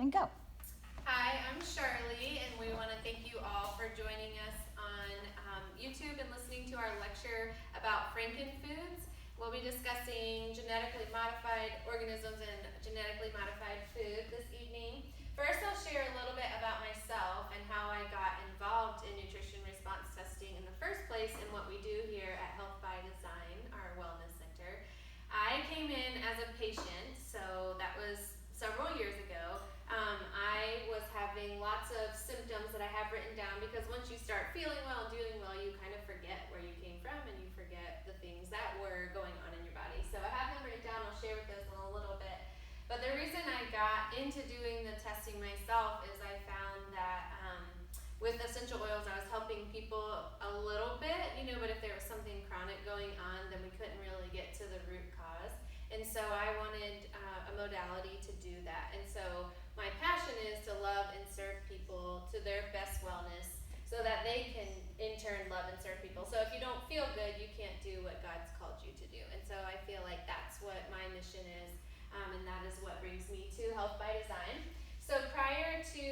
and go. Hi, I'm Charlie, and we want to thank you all for joining us on YouTube and listening to our lecture about Frankenfoods. We'll be discussing genetically modified organisms and genetically modified food this evening. First, I'll share a little bit about myself and how I got involved in nutrition response testing in the first place and what we do here at Health by Design, our wellness center. I came in as a patient, so that was several years ago. I was having lots of symptoms that I have written down because once you start feeling well and doing well, you kind of forget where you came from and you forget the things that were going on in your body. So I have them written down. I'll share with those in a little bit. But the reason I got into doing the testing myself is I found that with essential oils, I was helping people a little bit, but if there was something chronic going on, then we couldn't really get to the root cause. And so I wanted a modality to do that. And so my passion is to love and serve people to their best wellness so that they can in turn love and serve people. So if you don't feel good, you can't do what God's called you to do. And so I feel like that's what my mission is, and that is what brings me to Health by Design. So prior to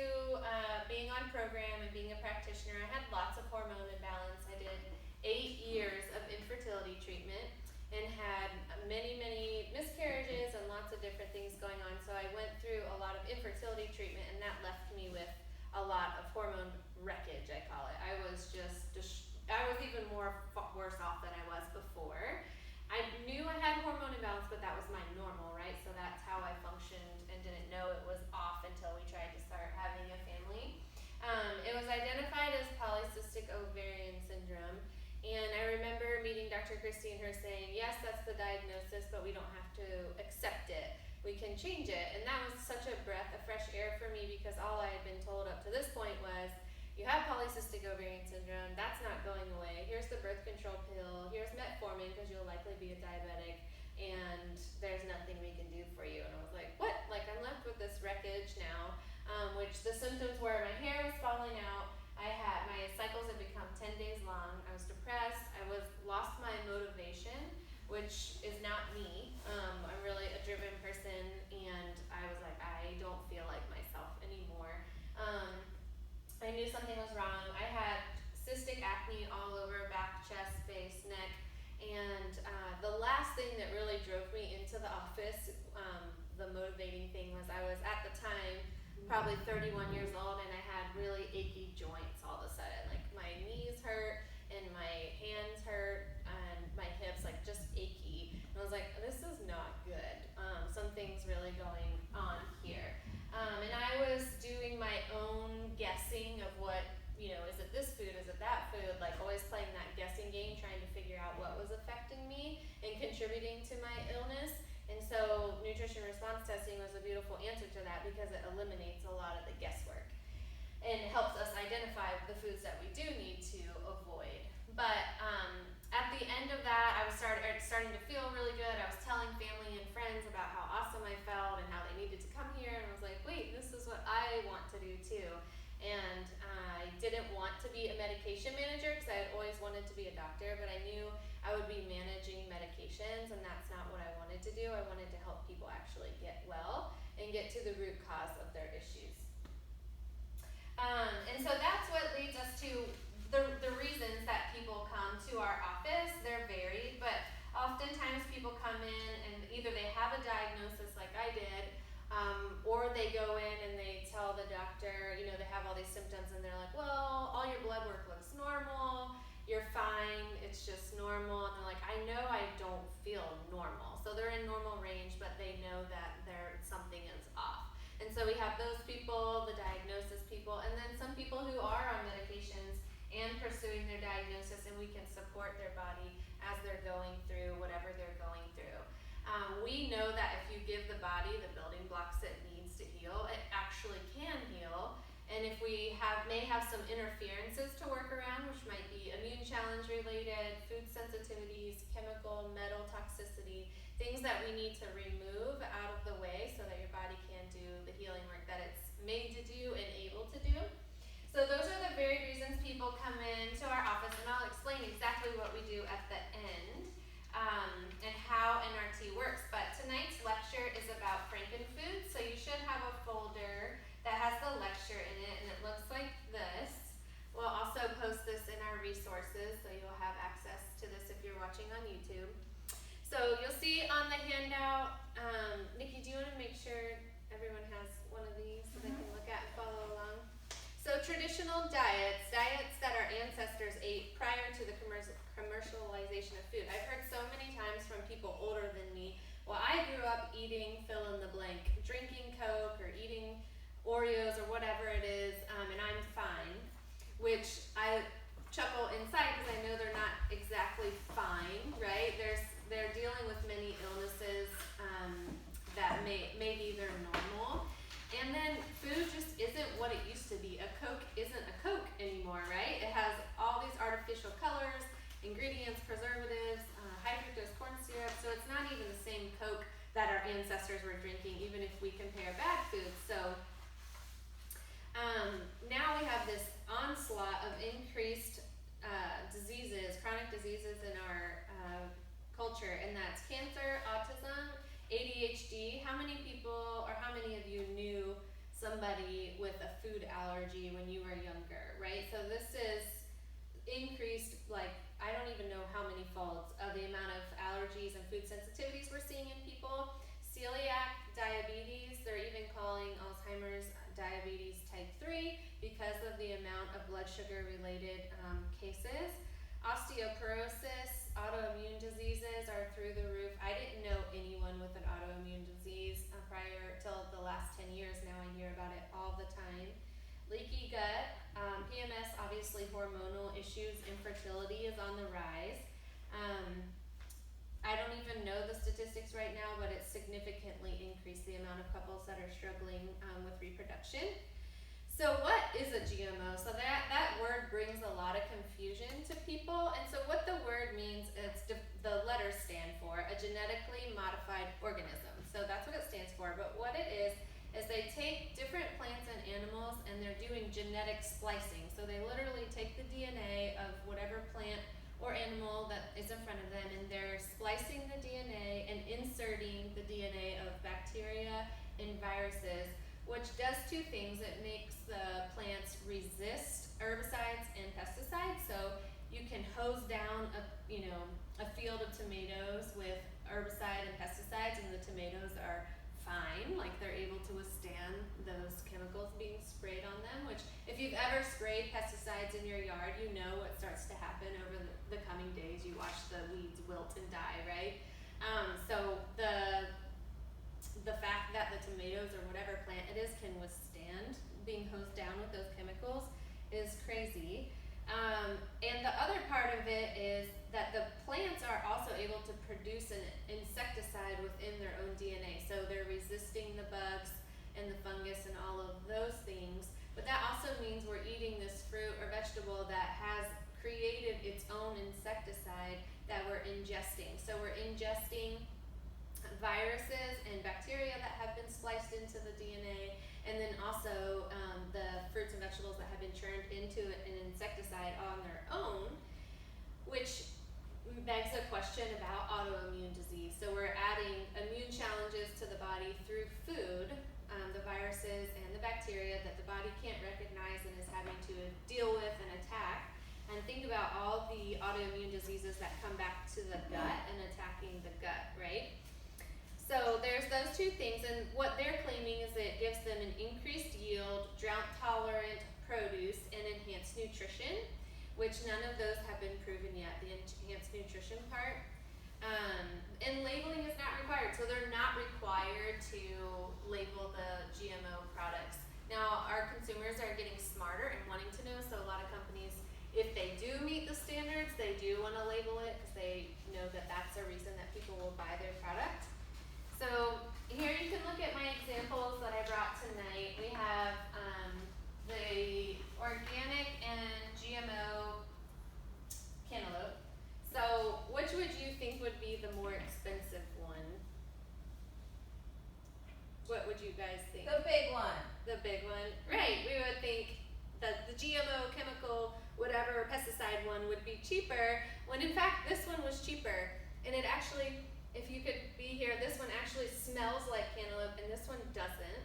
being on program and being a practitioner, I had lots of hormone imbalance. I did 8 years of infertility treatment and had many miscarriages and lots of different things going on. So I went through a lot of infertility treatment, and that left me with a lot of hormone wreckage, I call it. I was even worse off than I was before. I knew I had hormone imbalance, but that was my normal, right? So that's how I functioned and didn't know it was off until we tried to start having a family. It was identified as polycystic ovarian syndrome. And I remember meeting Dr. Christie and her saying, yes, that's the diagnosis, but we don't have to accept it. We can change it. And that was such a breath of fresh air for me because all I had been told up to this point was, you have polycystic ovarian syndrome, that's not going away. Here's the birth control pill, here's metformin because you'll likely be a diabetic, and there's nothing we can do for you. And I was like, what? Like, I'm left with this wreckage now, which the symptoms were my hair was falling out. My cycles had become 10 days long. I was depressed. I lost my motivation, which is not me. I'm really a driven person, and I was like, I don't feel like myself anymore. I knew something was wrong. I had cystic acne all over back, chest, face, neck, and the last thing that really drove me into the office, the motivating thing, was I was at the time probably 31 years old, and I had really achy joints all of a sudden. Like, my knees hurt and my hands hurt and my hips like just achy. And I was like, this is not good. Something's really going on here. And I was doing my own guessing of what, is it this food, is it that food, like always playing that guessing game, trying to figure out what was affecting me and contributing to my illness. And so nutrition response testing was a beautiful answer to that because it eliminates a lot of the guesswork and helps us identify the foods that we do need to avoid. But at the end of that, I was starting to feel really good. I was telling family and friends about how awesome I felt and how they needed to come here. And I was like, wait, this is what I want to do too. And I didn't want to be a medication manager because I had always wanted to be a doctor, but I knew I would be managing medications, and that's not what I wanted to do. I wanted to help people actually get well and get to the root cause of their issues. And so that's what leads us to the reasons that people come to our office. They're varied, but oftentimes people come in and either they have a diagnosis like I did, or they go in and they tell the doctor, they have all these symptoms, and they're like, well, all your blood work looks normal, you're fine, it's just normal. And they're like, I know I don't feel normal. So they're in normal range, but they know that something is off. And so we have those people, the diagnosis people, and then some people who are on medications and pursuing their diagnosis, and we can support their body as they're going through whatever they're going through. We know that if you give the body the building blocks it needs to heal, it actually can heal. And if we may have some interferences to work around, which might be immune challenge related, food sensitivities, chemical, metal toxicity, things that we need to remove out of the way so that your body can do the healing work that it's made to do and able to do. So those are the very reasons people come into our office, and I'll explain exactly what we do at the end and how NRT works. But tonight's lecture is about Frankenfoods, so you should have a folder Oreos or whatever it is, and I'm fine, which I chuckle inside because I know they're not exactly fine, right? They're dealing with many illnesses that maybe they're normal. And then food just isn't what it used to be. A Coke isn't a Coke anymore, right? It has all these artificial colors, ingredients, preservatives, high fructose corn syrup, so it's not even the same Coke that our ancestors were drinking, even if we compare bad foods. So now we have this onslaught of increased diseases, chronic diseases in our culture, and that's cancer, autism, ADHD. How many people, or how many of you knew somebody with a food allergy when you were younger, right? So this is increased, like, I don't even know how many folds of the amount of allergies and food sensitivities we're seeing in people. Celiac, diabetes, they're even calling Alzheimer's diabetes type 3 because of the amount of blood sugar related cases. Osteoporosis, autoimmune diseases are through the roof. I didn't know anyone with an autoimmune disease prior till the last 10 years. Now I hear about it all the time. Leaky gut, PMS, obviously hormonal issues, infertility is on the rise. I don't even know the statistics right now, but it's significantly increased the amount of couples that are struggling with reproduction. So what is a GMO? So that word brings a lot of confusion to people. And so what the word means, the letters stand for a genetically modified organism. So that's what it stands for. But what it is they take different plants and animals and they're doing genetic splicing. So they literally take the DNA of whatever plant or animal that is in front of them, and they're splicing the DNA and inserting the DNA of bacteria and viruses, which does two things. It makes the plants resist herbicides and pesticides. So you can hose down a field of tomatoes with herbicide and pesticides, and the tomatoes are fine, like they're able to withstand those chemicals being sprayed on them, which if you've ever sprayed pesticides in your yard, you know what starts to happen over the coming days. You watch the weeds wilt and die, right? So the fact that the tomatoes or whatever plant it is can withstand being hosed down with those chemicals is crazy. And the other part of it is that the plants are also able to produce an insecticide within their own DNA. So they're resisting the bugs and the fungus and all of those things. But that also means we're eating this fruit or vegetable that has created its own insecticide that we're ingesting. So we're ingesting viruses and bacteria that have been spliced into the DNA, and then also the fruits and vegetables that have been turned into an insecticide on their own, which begs a question about autoimmune disease. So we're adding immune challenges to the body through food, the viruses and the bacteria that the body can't recognize and is having to deal with and attack. And think about all the autoimmune diseases that come back to the gut and attacking the gut, right? So there's those two things, and what they're claiming is that it gives them an increased yield, drought-tolerant produce, and enhanced nutrition, which none of those have been proven yet, the enhanced nutrition part. And labeling is not required, so they're not required to label the GMO products. Now, our consumers are getting smarter and wanting to know, so a lot of companies, if they do meet the standards, they do want to label it because they know that that's a reason that people will buy their product. So here you can look at my examples that I brought tonight. We have the organic and GMO cantaloupe. So which would you think would be the more expensive one? What would you guys think? The big one. The big one, right? We would think that the GMO chemical, whatever pesticide one would be cheaper, when in fact this one was cheaper. And it actually, if you could be here, this one actually smells like cantaloupe and this one doesn't.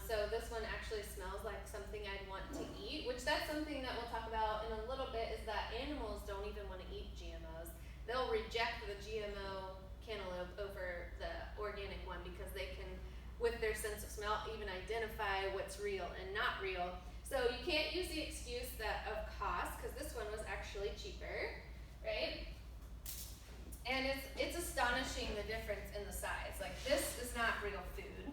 So this one actually smells like something I'd want to eat, which that's something that we'll talk about in a little bit, is that animals don't even want to eat GMOs. They'll reject the GMO cantaloupe over the organic one because they can, with their sense of smell, even identify what's real and not real. So you can't use the excuse of cost, because this one was actually cheaper, right? And it's astonishing the difference in the size. Like, this is not real food.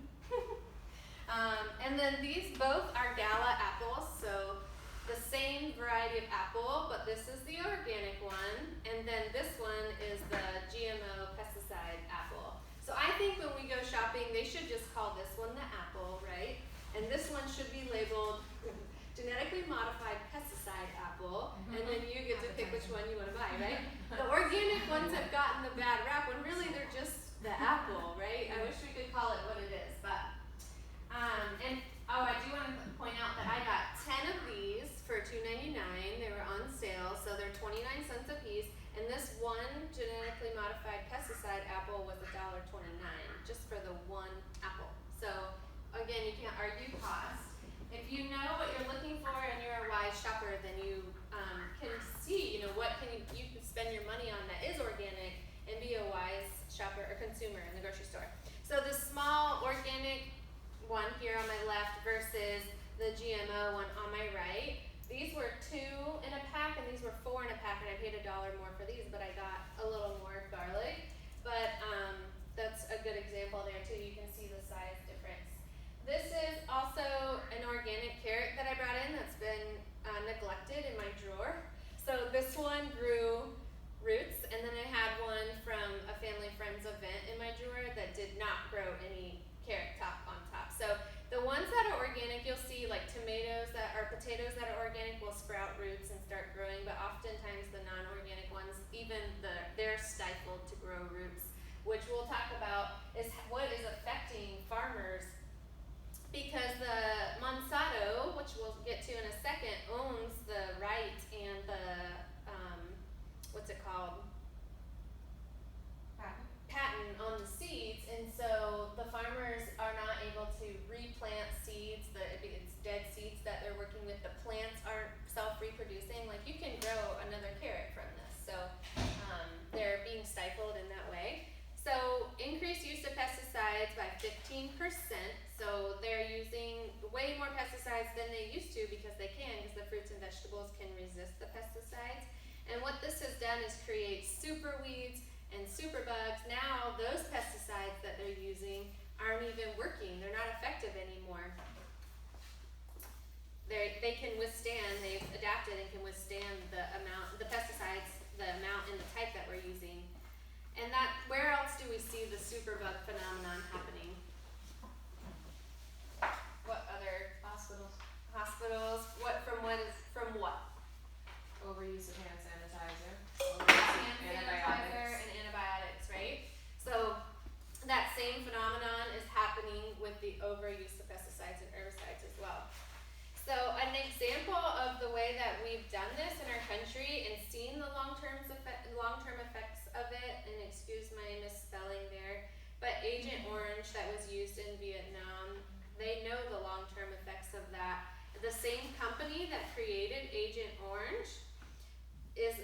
And then these both are gala apples, so the same variety of apple, but this is the organic one, and then this one is the GMO pesticide apple. So I think when we go shopping, they should just call this one the apple, right? And this one should be labeled genetically modified pesticide apple, and then you get to pick which one you want to buy, right? The organic ones have gotten the bad rap when really they're just the apple, right? I wish we could call it what it is, but I do want to point out that I got 10 of these for $2.99. They were on sale, so they're 29 cents a piece. And this one genetically modified pesticide apple was $1.29 just for the one apple. So again, you can't argue cost. If you know what you're looking for and you're a wise shopper, then you can see, what you can spend your money on that is organic and be a wise shopper or consumer in the grocery store. So the small organic one here on my left versus the GMO one on my right. These were 2 in a pack and these were 4 in a pack, and I paid $1 more for these, but I got a little more garlic. But that's a good example there too. You can see the size difference. This is also an organic carrot that I brought in that's been neglected in my drawer. So this one grew roots, and then I had one from a family friend's event in my drawer that did not grow any carrot top on top. So the ones that are organic, you'll see like potatoes that are organic will sprout roots and start growing, but oftentimes the non-organic ones, even they're stifled to grow roots, which we'll talk about is what is affecting farmers, because the Monsanto, which we'll get to in a second, owns the right and the patent on the seeds, and so the farmers are not able to replant seeds. It's dead seeds that they're working with. The plants aren't self-reproducing. Like, you can grow another carrot from this, so they're being stifled in that way. So increased use of pesticides by 15%. So they're using way more pesticides than they used to because they can, because the fruits and vegetables can resist the pesticides. And what this has done is create super weeds and super bugs. Now those pesticides that they're using aren't even working. They're not effective anymore. They can withstand, they've adapted and can withstand the pesticides, the amount and the type that we're using. And where else do we see the superbug phenomenon happening? What other Hospitals. hospitals? From what? Overuse of hand sanitizer. Hand sanitizer Antibiotics. and antibiotics, right? So that same phenomenon is happening with the overuse of pesticides and herbicides as well. So an example of the way that we've done this in our country and seen the long-term effects of it, and excuse my misspelling there, but Agent Orange that was used in Vietnam, they know the long-term effects of that. The same company that created Agent Orange is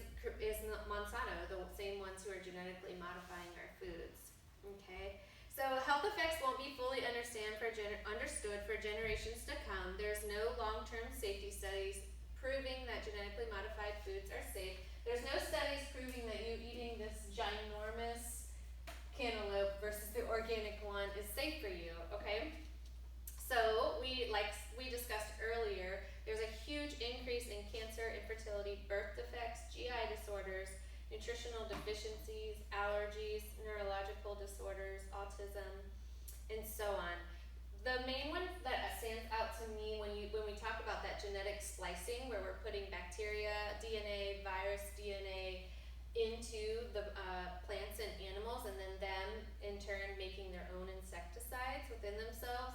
Monsanto, the same ones who are genetically modifying our foods. Okay, so health effects won't be fully understood for generations to come. There's no long-term safety studies proving that genetically modified foods are safe. There's no studies proving that you eating this ginormous cantaloupe versus the organic one is safe for you. Okay, so we discussed earlier, there's a huge increase in cancer, infertility, birth defects, GI disorders, nutritional deficiencies, allergies, neurological disorders, autism, and so on. The main one that stands out to me when we talk about that genetic splicing, where we're putting bacteria DNA, virus DNA into the plants and animals, and then them in turn making their own insecticides within themselves,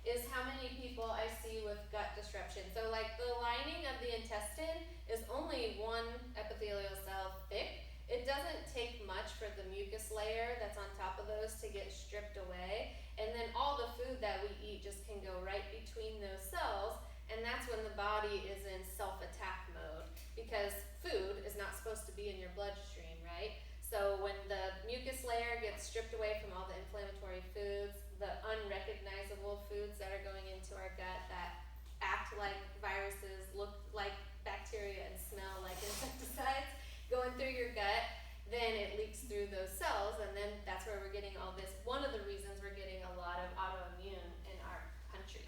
is how many people I see with gut disruption. So like the lining of the intestine is only one epithelial cell thick. It doesn't take much for the mucus layer that's on top of those to get stripped away, and then all the food that we eat just can go right between those cells, and that's when the body is in self-attack mode, because food is not supposed to be in your bloodstream, right? So when the mucus layer gets stripped away from all the inflammatory foods, the unrecognizable foods that are going into our gut that act like viruses, look like bacteria, and smell like insecticides going through your gut, then it leaks through those cells, and then that's where we're getting all this. One of the reasons we're getting a lot of autoimmune in our country.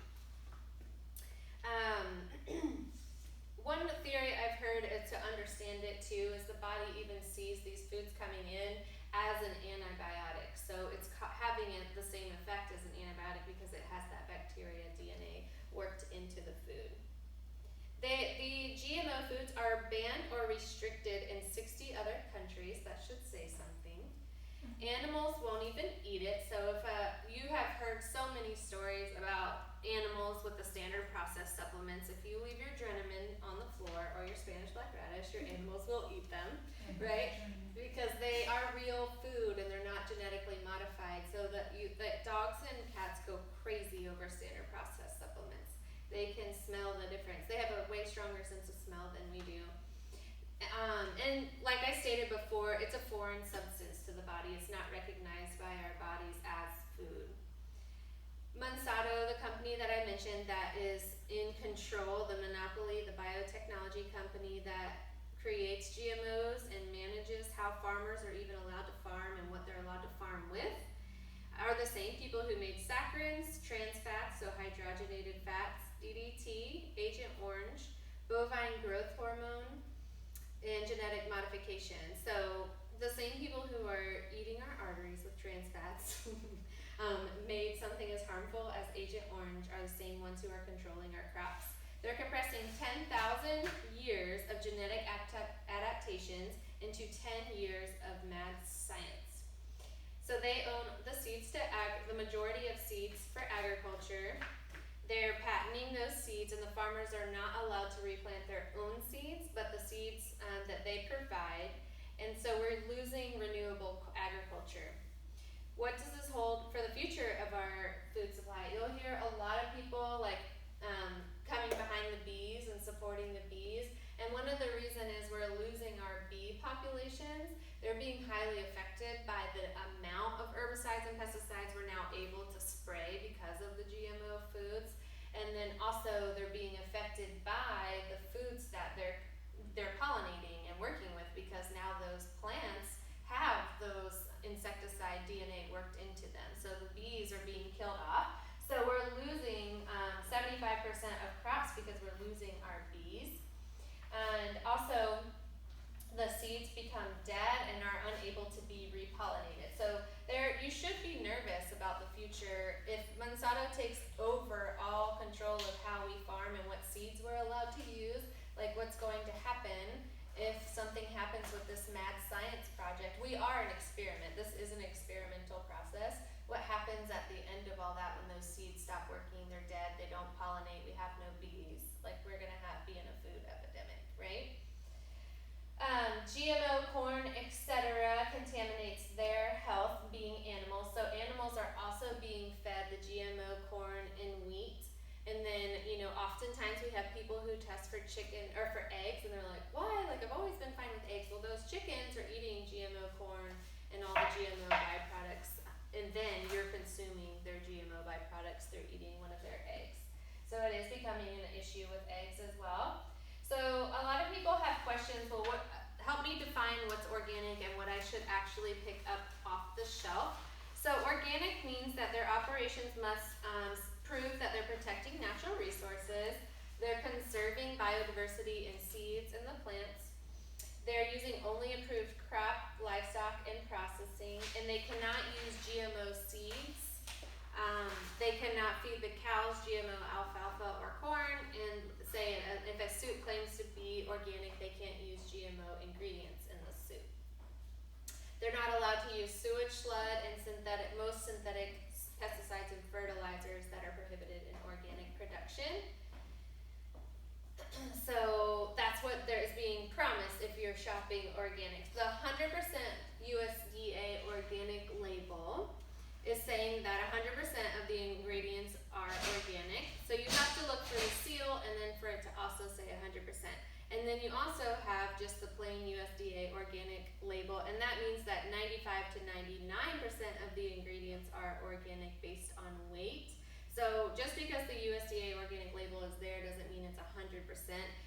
into the food. The GMO foods are banned or restricted in 60 other countries. That should say something. Animals won't even eat it. So if you have heard so many stories about animals with the standard processed supplements, if you leave your Drenamin on the floor or your Spanish black radish, your animals will eat them, right? Because they are real food and they're not genetically modified. So that dogs and cats go crazy over standard processed supplements. They can smell the difference. They have a way stronger sense of smell than we do. And like I stated before, it's a foreign substance to the body. It's not recognized by our bodies as food. Monsanto, the company that I mentioned that is in control, the monopoly, the biotechnology company that creates GMOs and manages how farmers are even allowed to farm and what they're allowed to farm with, are the same people who made saccharins, trans fats, so hydrogenated fats, DDT, Agent Orange, bovine growth hormone, and genetic modification. So the same people who are eating our arteries with trans fats made something as harmful as Agent Orange are the same ones who are controlling our crops. They're compressing 10,000 years of genetic adaptations into 10 years of mad science. So they own the seeds the majority of seeds for agriculture. They're patenting those seeds, and the farmers are not allowed to replant their own seeds, but the seeds that they provide. And so we're losing renewable agriculture. What does this hold for the future of our food supply? You'll hear a lot of people coming behind the bees and supporting the bees. And one of the reasons is we're losing our bee populations. They're being highly affected by the amount of herbicides and pesticides we're now able to spray because of the GMO foods. And then also they're being affected by the foods that they're pollinating and working with, because now those plants have those insecticide DNA worked into them. So the bees are being killed off. So we're losing 75% of crops because we're losing our bees. And also the seeds become dead and are unable to be repollinated. So you should be nervous about the future. If Monsanto takes over all control of how we farm and what seeds we're allowed to use, like what's going to happen if something happens with this mad science project. We are an experiment. This is an experimental process. What happens at the end of all that when those seeds stop working, they're dead, they don't pollinate, we have no bees, like we're gonna be in a food epidemic, right? GMO corn, etc. contaminates their health, being animals. So animals are also being fed the GMO corn and wheat. And then, oftentimes we have people who test for chicken or for eggs, and they're like, why? Like, I've always been fine with eggs. Well, those chickens are eating GMO corn and all the GMO byproducts, and then you're consuming their GMO byproducts. They're eating one of their eggs. So it is becoming an issue with eggs as well. So a lot of people have questions, well, help me define what's organic and what I should actually pick up off the shelf. So organic means that their operations must prove that they're protecting natural resources, they're conserving biodiversity in seeds and the plants, they're using only approved crop, livestock, and processing, and they cannot use GMO seeds. They cannot feed the cows GMO alfalfa or corn, and say if a soup claims to be organic, they can't use GMO ingredients in the soup. They're not allowed to use sewage sludge and most synthetic pesticides and fertilizers that are prohibited in organic production. So that's what there is being promised if you're shopping organic. The 100% USDA organic label is saying that 100% of the ingredients are organic. So you have to look for the seal and then for it to also say 100%. And then you also have just the plain USDA organic label, and that means that 95 to 99% of the ingredients are organic based on weight. So just because the USDA organic label is there doesn't mean it's 100%.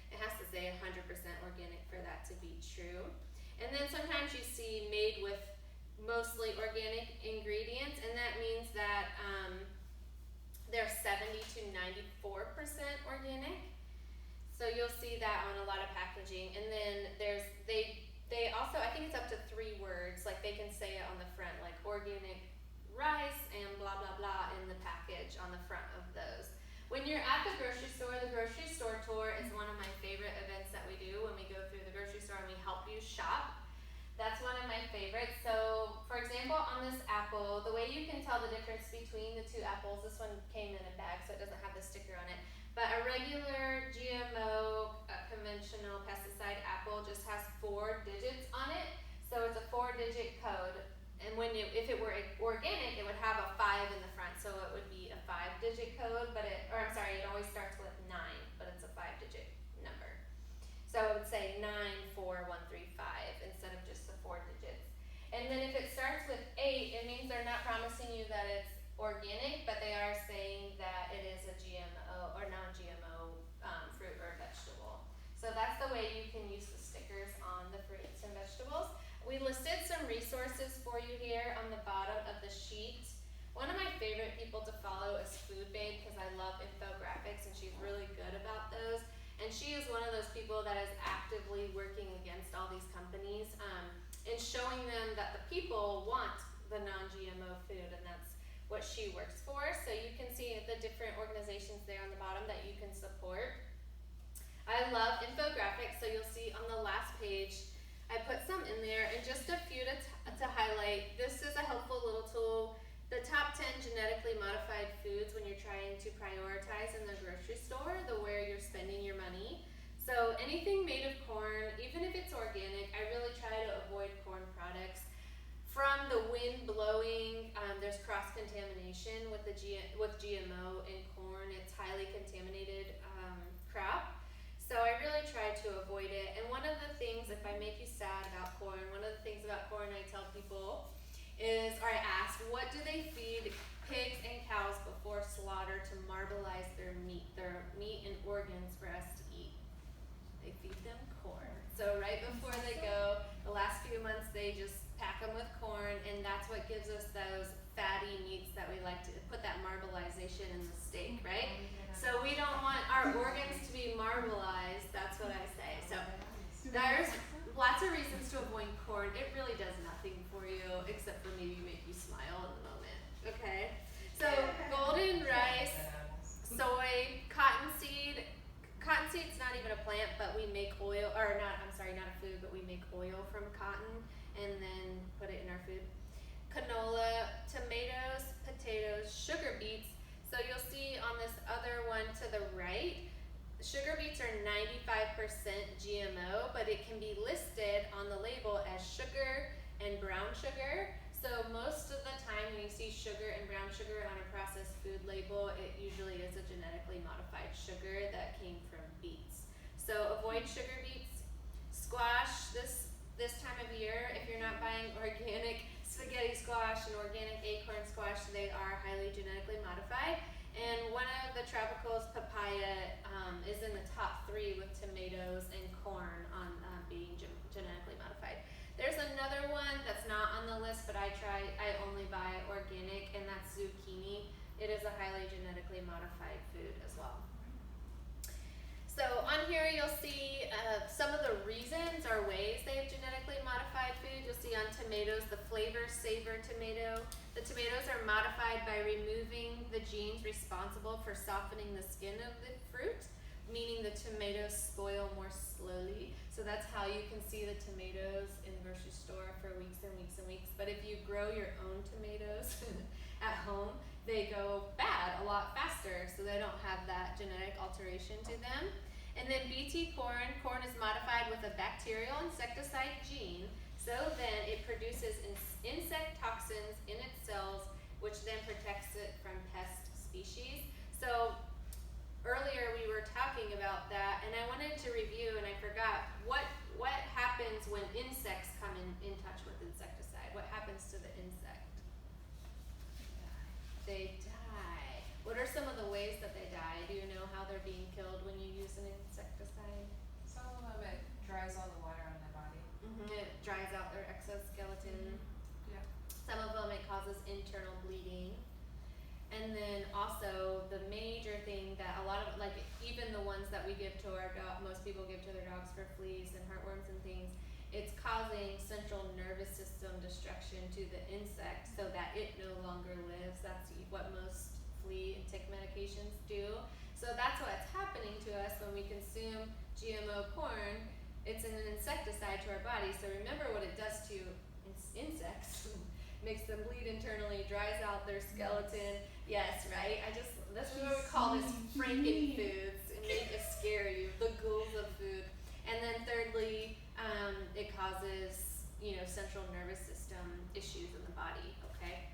It has to say 100% organic for that to be true. And then sometimes you see made with mostly organic ingredients, and that means that they're 70 to 94% organic. So you'll see that on a lot of packaging. And then they also, I think it's up to 3 words, like they can say it on the front, like organic rice and blah blah blah in the package on the front of those. When you're at the grocery store, That's one of my favorites. So, for example, on this apple, the way you can tell the difference between the two apples, this one came in a bag, so it doesn't have the sticker on it. But a regular GMO conventional pesticide apple just has 4 digits on it, so it's a 4-digit code. And if it were organic, it would have a 5 in the front, so it would be a 5-digit code. It always starts with 9, but it's a 5-digit number. So it would say 94135 instead of just the 4 digits. And then if it starts with 8, it means they're not promising you that it's organic, but they are saying that it is a GMO or non-GMO fruit or vegetable. So that's the way you can use the stickers on the fruits and vegetables. We listed some resources for you here on the bottom of the sheet. One of my favorite people to follow is Food Babe because I love infographics and she's really good about those. And she is one of those people that is actively working against all these companies and showing them that the people want the non-GMO food, and that's what she works for. So you can see the different organizations there on the bottom that you can support. I love infographics, so you'll see on the last page, I put some in there, and just a few to highlight. This is a helpful little tool. The top 10 genetically modified foods when you're trying to prioritize in the grocery store, where you're spending your money. So anything made of corn, even if it's organic, I really try to avoid corn products. From the wind blowing, there's cross-contamination with GMO in corn. It's highly contaminated crop. So I really try to avoid it. And one of the things, if I make you sad about corn, one of the things about corn I tell people I ask, what do they feed pigs and cows before slaughter to marbleize their meat and organs for us to eat? They feed them corn. So right before they go, the last few months they just pack them with corn, and that's what gives us those fatty meats that we like to put that marbleization in the steak, right? So we don't want our organs to be marbleized, that's what I say. So there's lots of reasons to avoid corn. It really does nothing for you except for maybe make you smile in the moment. Okay? So golden rice, soy, cottonseed. Cottonseed's not even a plant, but we make oil, not a food, but we make oil from cotton and then put it in our food. Canola, tomatoes, potatoes, sugar beets. So you'll see on this other one to the right, sugar beets are 95% GMO, but it can be listed on the label as sugar and brown sugar. So most of the time when you see sugar and brown sugar on a processed food label, it usually is a genetically modified sugar that came from beets. So avoid sugar beets. Squash, this time of year, if you're not buying organic spaghetti squash and organic acorn squash, they are highly genetically modified. And one of the tropicals, papaya, is in the top 3 with tomatoes and corn on being genetically modified. There's another one that's not on the list, but I only buy organic, and that's zucchini. It is a highly genetically modified food as well. So on here you'll see some of the reasons or ways they have genetically modified food. You'll see on tomatoes the flavor savor tomato. The tomatoes are modified by removing the genes responsible for softening the skin of the fruit, meaning the tomatoes spoil more slowly. So that's how you can see the tomatoes in the grocery store for weeks and weeks and weeks. But if you grow your own tomatoes at home, they go bad a lot faster, so they don't have that genetic alteration to them. And then BT corn is modified with a bacterial insecticide gene, so then it produces insect toxins in its cells, which then protects it from pest species. So earlier we were talking about that, and I wanted to review, and I forgot, what happens when insects come in touch with insecticide? What happens to the insect? They die. What are some of the ways that they die? Do you know how they're being killed when you use an insecticide? Some of them, it dries all the water on their body. It dries out their exoskeleton. Yeah. Some of them, it causes internal bleeding. And then also the major thing that a lot of, like even the ones that we give to our dog, most people give to their dogs for fleas and heartworms and things, it's causing central nervous system destruction to the insect so that it no longer lives. That's what most flea and tick medications do. So that's what's happening to us when we consume GMO corn. It's an insecticide to our body, so remember what it does to insects. Makes them bleed internally, dries out their skeleton. Yes, right? That's what we call this Frankenfoods. It may just scare you, the ghouls of food. And then thirdly, it causes, central nervous system issues in the body, okay?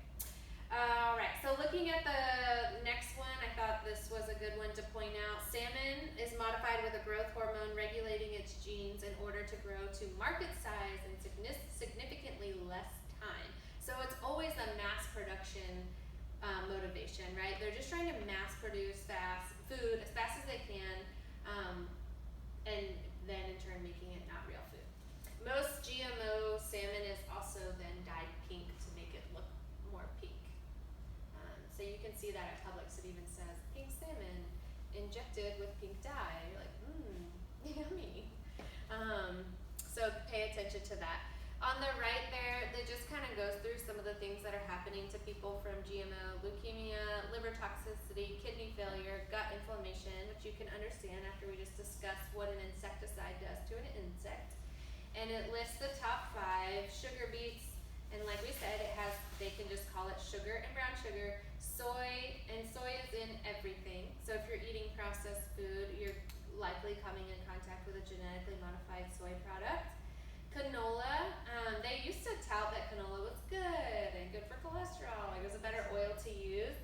Alright, so looking at the next one, I thought this was a good one to point out. Salmon is modified with a growth hormone regulating its genes in order to grow to market size in significantly less time. So it's always a mass production motivation, right? They're just trying to mass produce food as fast as they can, and then in turn making it not real food. Most GMO salmon is also then dyed pink to make it look more pink. So you can see that at Publix, it even says pink salmon injected with pink dye. You're like, yummy. So pay attention to that. On the right there, it just kind of goes through some of the things that are happening to people from GMO: leukemia, liver toxicity, kidney failure, gut inflammation, which you can understand after we just discussed what an insecticide does to an insect. And it lists the top 5: sugar beets, and like we said, they can just call it sugar and brown sugar. Soy, and soy is in everything. So if you're eating processed food, you're likely coming in contact with a genetically modified soy product. Canola, they used to tout that canola was good and good for cholesterol. It was a better oil to use,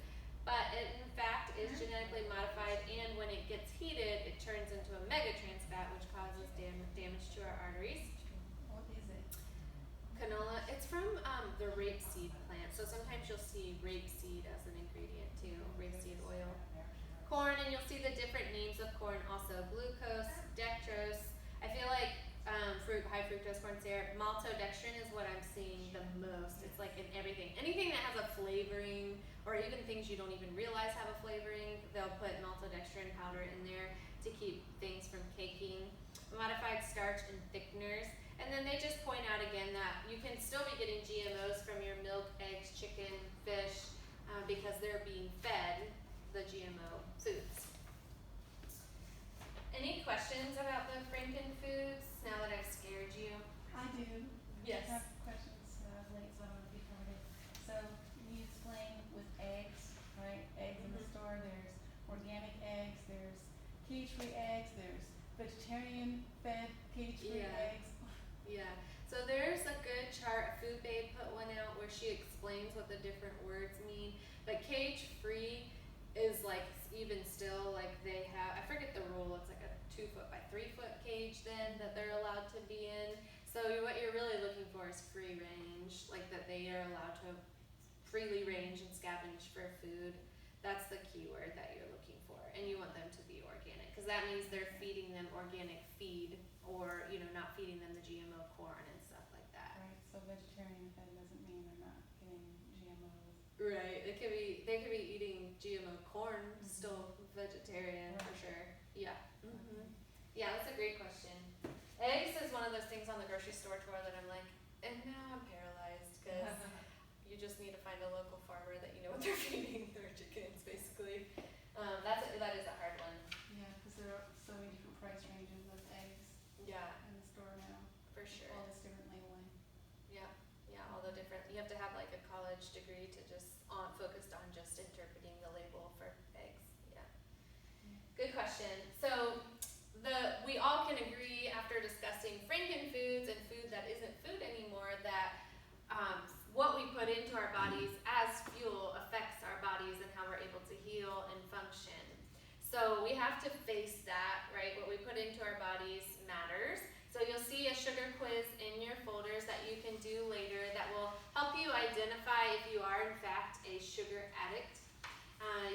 but it in fact is genetically modified, and when it gets heated, it turns into a mega trans fat, which causes damage to our arteries. What is it? Canola, it's from the rapeseed plant, so sometimes you'll see rapeseed as an ingredient too, rapeseed oil. Corn, and you'll see the different names of corn also: glucose, dextrose. I feel like high fructose corn syrup, maltodextrin is what I'm seeing the most. It's like in everything. Anything that has a flavoring, or even things you don't even realize have a flavoring, they'll put maltodextrin powder in there to keep things from caking. Modified starch and thickeners. And then they just point out again that you can still be getting GMOs from your milk, eggs, chicken, fish, because they're being fed the GMO foods. Any questions about the Frankenfoods now that I've scared you? I do. Yes. I have questions late, so I want to be covered. So you explained with eggs, right? Eggs in the store. There's organic eggs. There's cage-free eggs. There's vegetarian-fed cage-free eggs. Yeah. So there's a good chart. Food Babe put one out where she explains what the different words mean. But cage-free is like even still like they have. I forget the rule. It's like a 2 foot by 3 foot cage then that they're allowed to be in. So what you're really looking for is free range, like that they are allowed to freely range and scavenge for food. That's the key word that you're looking for, and you want them to be organic because that means they're feeding them organic feed, or not feeding them the GMO corn and stuff like that. Right. So vegetarian fed doesn't mean they're not getting GMOs. Right. They could be eating GMO corn, still vegetarian for sure. Yeah. Okay. Yeah, that's a great question. Eggs is one of those things on the grocery store tour that I'm like, and now I'm paralyzed because you just need to find a local farmer that you know what they're feeding their chickens, basically. That is a hard one. Yeah, because there are so many different price ranges of eggs Yeah, in the store now. for sure. All this different labeling. Yeah, all the different. You have to have like a college degree to just focused on just interpreting the label for eggs. Yeah. Good question. So we all can agree after discussing Frankenfoods and food that isn't food anymore that what we put into our bodies as fuel affects our bodies and how we're able to heal and function. So we have to face that, right? What we put into our bodies matters. So you'll see a sugar quiz in your folders that you can do later that will help you identify if you are in fact a sugar addict.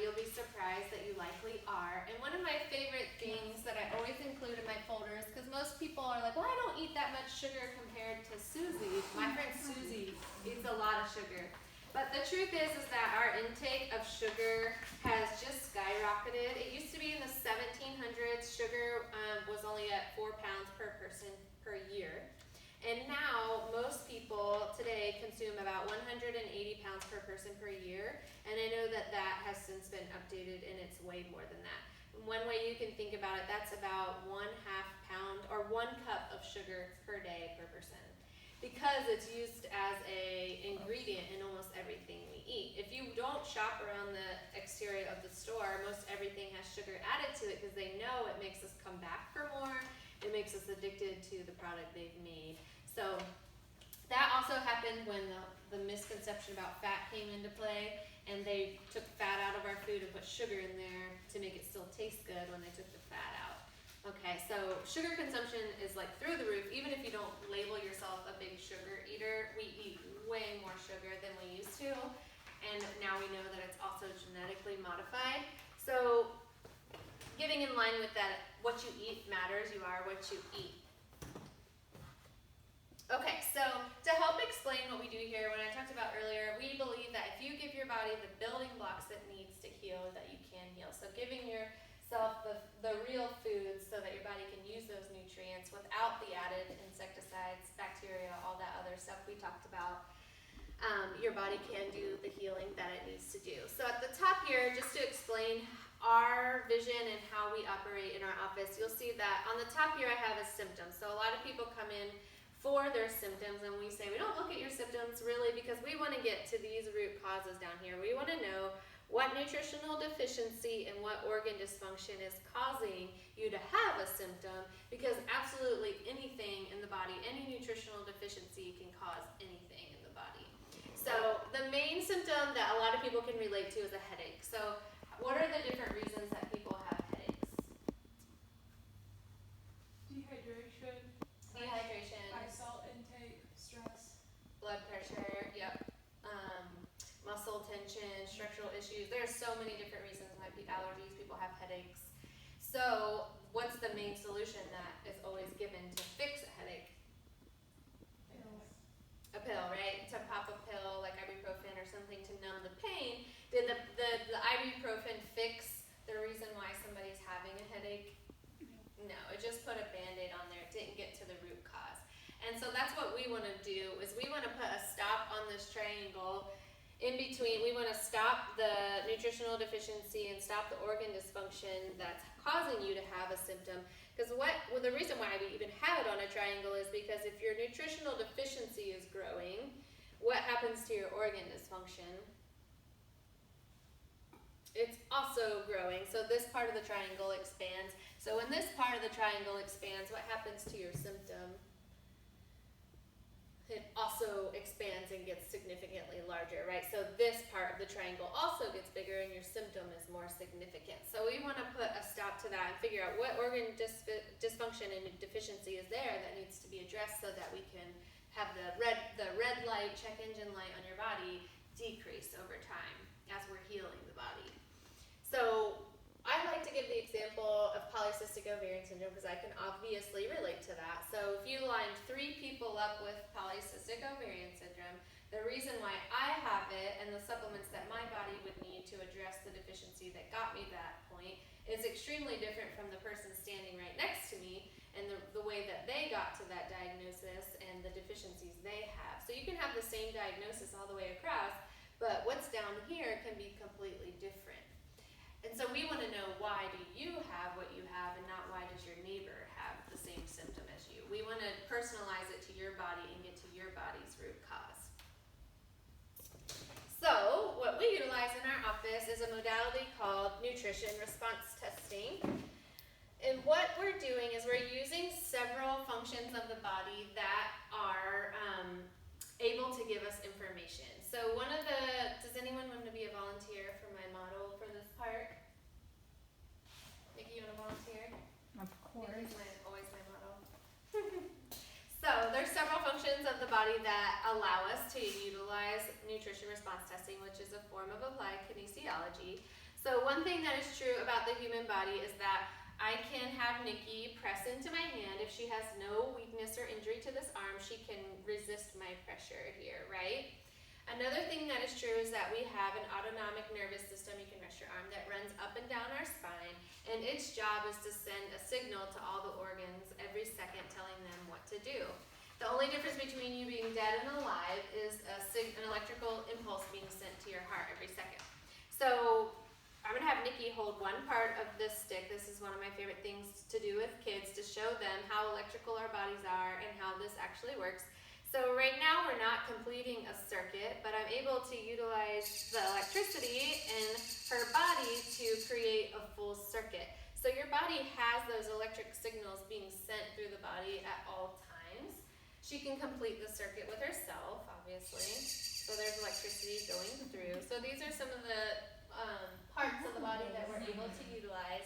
You'll be surprised that you likely are. And one of my favorite things that I always include in my folders, because most people are like, well, I don't eat that much sugar compared to Susie. My friend Susie eats a lot of sugar. But the truth is that our intake of sugar has just skyrocketed. It used to be in the 1700s, sugar was only at 4 pounds per person per year. And now, most people today consume about 180 pounds per person per year. And I know that has since been updated and it's way more than that. One way you can think about it, that's about 1/2 pound or 1 cup of sugar per day per person, because it's used as a ingredient in almost everything we eat. If you don't shop around the exterior of the store, most everything has sugar added to it because they know it makes us come back for more. It makes us addicted to the product they've made. So that also happened when the misconception about fat came into play, and they took fat out of our food and put sugar in there to make it still taste good when they took the fat out. Okay, so sugar consumption is like through the roof. Even if you don't label yourself a big sugar eater, we eat way more sugar than we used to, and now we know that it's also genetically modified. So getting in line with that, what you eat matters. You are what you eat. Okay, so to help explain what we do here, what I talked about earlier, we believe that if you give your body the building blocks it needs to heal, that you can heal. So giving yourself the real foods so that your body can use those nutrients without the added insecticides, bacteria, all that other stuff we talked about, your body can do the healing that it needs to do. So at the top here, just to explain our vision and how we operate in our office, you'll see that on the top here I have a symptom. So a lot of people come in for their symptoms, and we say we don't look at your symptoms really because we want to get to these root causes down here. We want to know what nutritional deficiency and what organ dysfunction is causing you to have a symptom, because absolutely anything in the body, any nutritional deficiency can cause anything in the body. So the main symptom that a lot of people can relate to is a headache. So what are the different reasons that people have headaches? Dehydration. Dehydration. High salt intake, stress. Blood pressure, yep. Muscle tension, structural issues. There are so many different reasons why allergies, people have headaches. So what's the main solution that is always given to fix a headache? Pills. A pill, right? To pop a pill like ibuprofen or something to numb the pain. Did the ibuprofen fix the reason why somebody's having a headache? No, it just put a Band-Aid on there. It didn't get to the root cause. And so that's what we want to do, is we want to put a stop on this triangle in between. We want to stop the nutritional deficiency and stop the organ dysfunction that's causing you to have a symptom. Because the reason why we even have it on a triangle is because if your nutritional deficiency is growing, what happens to your organ dysfunction? It's also growing. So this part of the triangle expands. So when this part of the triangle expands, what happens to your symptom? It also expands and gets significantly larger, right? So this part of the triangle also gets bigger and your symptom is more significant. So we want to put a stop to that and figure out what organ dysfunction and deficiency is there that needs to be addressed so that we can have the red light, check engine light on your body decrease over time as we're healing the body. So I like to give the example of polycystic ovarian syndrome because I can obviously relate to that. So if you lined 3 people up with polycystic ovarian syndrome, the reason why I have it and the supplements that my body would need to address the deficiency that got me that point is extremely different from the person standing right next to me and the way that they got to that diagnosis and the deficiencies they have. So you can have the same diagnosis all the way across, but what's down here can be completely different. And so we want to know, why do you have what you have and not why does your neighbor have the same symptom as you. We want to personalize it to your body and get to your body's root cause. So what we utilize in our office is a modality called nutrition response testing. And what we're doing is we're using several functions of the body that are able to give us information. So does anyone want to be a volunteer for my model for this part? Nikki, you want to volunteer? Of course. Nikki's always my model. So there's several functions of the body that allow us to utilize nutrition response testing, which is a form of applied kinesiology. So one thing that is true about the human body is that I can have Nikki press into my hand. If she has no weakness or injury to this arm, she can resist my pressure here, right? Another thing that is true is that we have an autonomic nervous system, you can rest your arm, that runs up and down our spine, and its job is to send a signal to all the organs every second telling them what to do. The only difference between you being dead and alive is an electrical impulse being sent to your heart every second. So I'm gonna have Nikki hold one part of this stick. This is one of my favorite things to do with kids, to show them how electrical our bodies are and how this actually works. So right now we're not completing a circuit, but I'm able to utilize the electricity in her body to create a full circuit. So your body has those electric signals being sent through the body at all times. She can complete the circuit with herself, obviously. So there's electricity going through. So these are some of the parts of the body that we're able to utilize.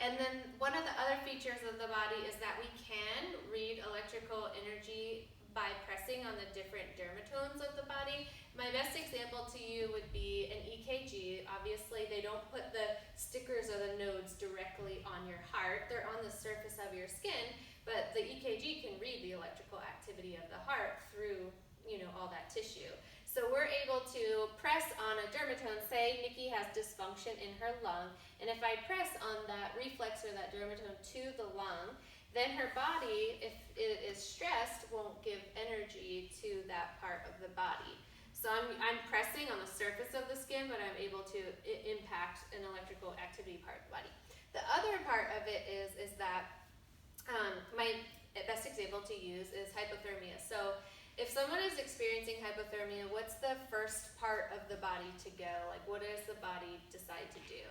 And then one of the other features of the body is that we can read electrical energy by pressing on the different dermatomes of the body. My best example to you would be an EKG. Obviously, they don't put the stickers or the nodes directly on your heart. They're on the surface of your skin, but the EKG can read the electrical activity of the heart through, all that tissue. So we're able to press on a dermatome. Say Nikki has dysfunction in her lung, and if I press on that reflex or that dermatome to the lung, then her body, if it is stressed, won't give energy to that part of the body. So I'm pressing on the surface of the skin, but I'm able to impact an electrical activity part of the body. The other part of it is that my best example to use is hypothermia. So if someone is experiencing hypothermia, what's the first part of the body to go? Like, what does the body decide to do?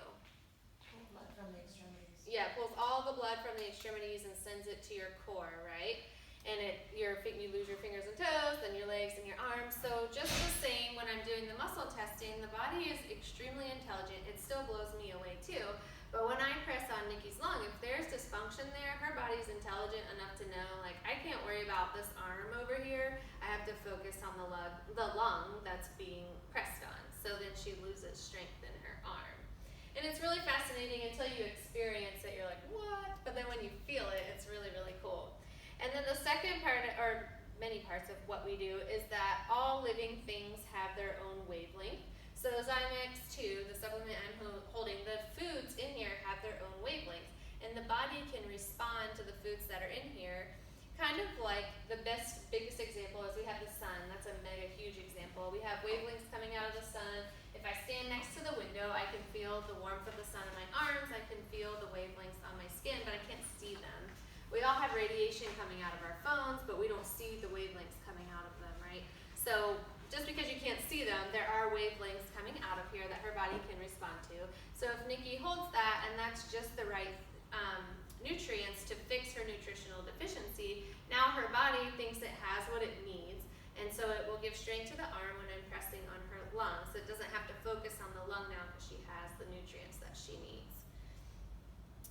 Blood from the extremities. Yeah, it pulls all the blood from the extremities and sends it to your core, right? And you lose your fingers and toes, then your legs and your arms. So just the same, when I'm doing the muscle testing, the body is extremely intelligent. It still blows me away too. But when I press on Nikki's lung, if there's dysfunction there, her body's intelligent enough to know, like, I can't worry about this arm over here. I have to focus on the lung that's being pressed on. So then she loses strength in her arm. And it's really fascinating until you experience it. You're like, what? But then when you feel it, it's really, really cool. And then the second part, or many parts of what we do, is that all living things have their own wavelength. So Zymex2, the supplement I'm holding, the foods in here have their own wavelengths. And the body can respond to the foods that are in here. Kind of like the biggest example is we have the sun. That's a mega huge example. We have wavelengths coming out of the sun. If I stand next to the window, I can feel the warmth of the sun in my arms. I can feel the wavelengths on my skin, but I can't see them. We all have radiation coming out of our phones, but we don't see the wavelengths coming out of them, right? So just because you can't see them, there are wavelengths coming out of here that her body can respond to. So if Nikki holds that, and that's just the right nutrients to fix her nutritional deficiency, now her body thinks it has what it needs, and so it will give strength to the arm when I'm pressing on her lungs. So it doesn't have to focus on the lung now because she has the nutrients that she needs.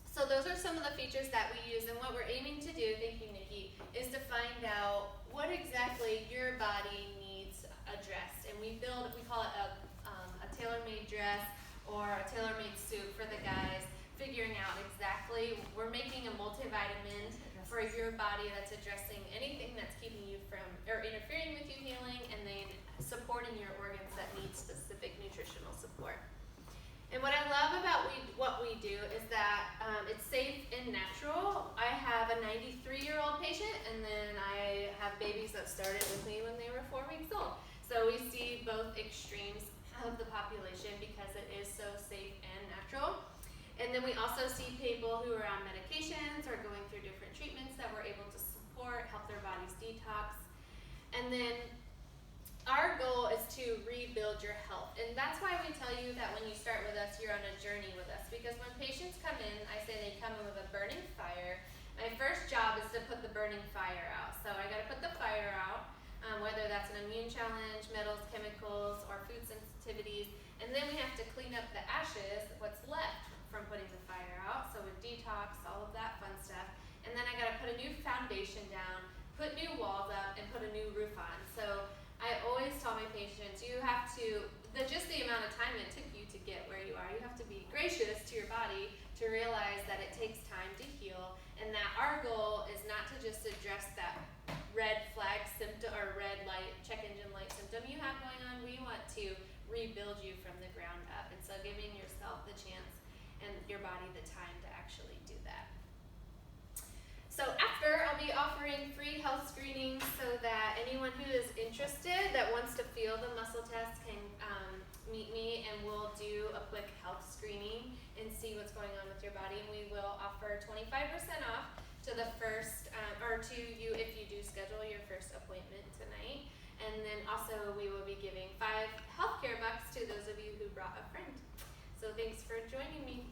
So those are some of the features that we use, and what we're aiming to do, thank you Nikki, is to find out what exactly your body needs addressed. And we call it a tailor-made dress or a tailor-made suit for the guys, figuring out exactly, we're making a multivitamin for your body that's addressing anything that's keeping you from, or interfering with you healing, and then supporting your organs that need specific nutritional support. And what I love about what we do is that it's safe and natural. I have a 93-year-old patient, and then I have babies that started with me when they were 4 weeks old. So we see both extremes of the population because it is so safe and natural. And then we also see people who are on medications or going through different treatments that we're able to support, help their bodies detox. And then our goal is to rebuild your health. And that's why we tell you that when you start with us, you're on a journey with us. Because when patients come in, I say they come in with a burning fire. My first job is to put the burning fire out. So I gotta put the fire out, whether that's an immune challenge, metals, chemicals, or food sensitivities. And then we have to clean up the ashes, what's left from putting the fire out. So with detox, all of that fun stuff. And then I gotta put a new foundation down, put new walls up, and put a new roof on. So I always tell my patients, you have to, just the amount of time it took you to get where you are, you have to be gracious to your body to realize that it takes time to heal, and that our goal is not to just address that red flag symptom or red light, check engine light symptom you have going on. We want to rebuild you from the ground up, and so giving yourself the chance and your body the time to actually do that. So after, I'll be offering free health screenings so that anyone who is interested that wants to feel the muscle test can meet me, and we'll do a quick health screening 25% off to the first, or to you if you do schedule your first appointment tonight. And then also we will be giving 5 healthcare bucks to those of you who brought a friend. So thanks for joining me.